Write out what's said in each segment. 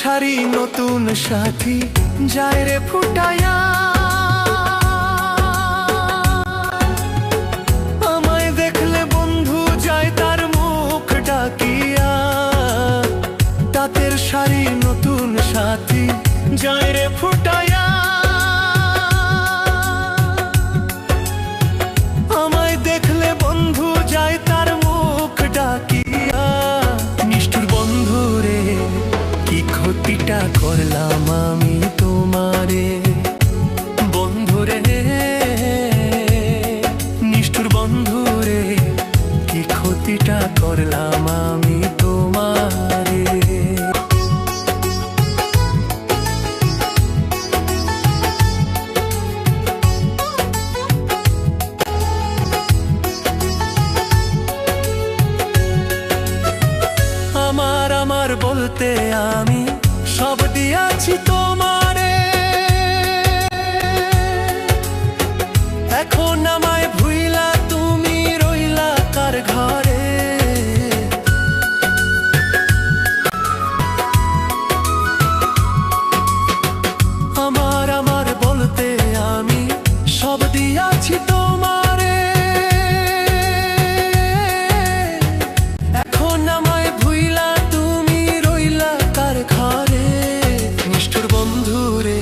শাড়ি নতুন সাথী যায় রে ফুটায়া, আমায় দেখলে বন্ধু যায় তার মুখ ডাকিয়া। তাঁতের শাড়ি নতুন সাথী যায় রে ফুটায়া, আমায় দেখলে বন্ধু যায় তার মুখ ডাকিয়া। নিষ্ঠুর বন্ধু রে, কি ক্ষতিটা করলাম আমি তোমারে। বন্ধু রে, নিষ্ঠুর বন্ধু রে, কি ক্ষতিটা করলাম আমি তোমারে। আমার আমার বলতে আমি সব দিয়াছি তোমারে, এখন আমায় ভুইলা তুমি রইলা কার ঘরে। আমার আমার বলতে আমি সব দিয়াছি তোমারে, এখন আমায় ভুইলা তুমি রইলা কার ঘরে। নিষ্ঠুর বন্ধু রে,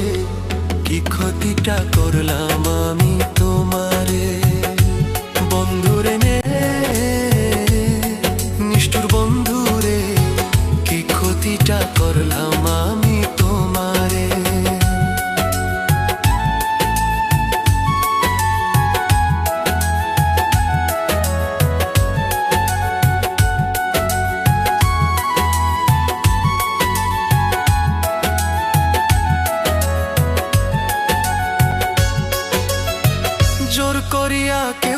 কি ক্ষতিটা করলাম আমি তোমারে। বন্ধু রে, নিষ্ঠুর বন্ধু রে, কি ক্ষতিটা করলাম আমি তোমারে। জোর করিয়া কেউ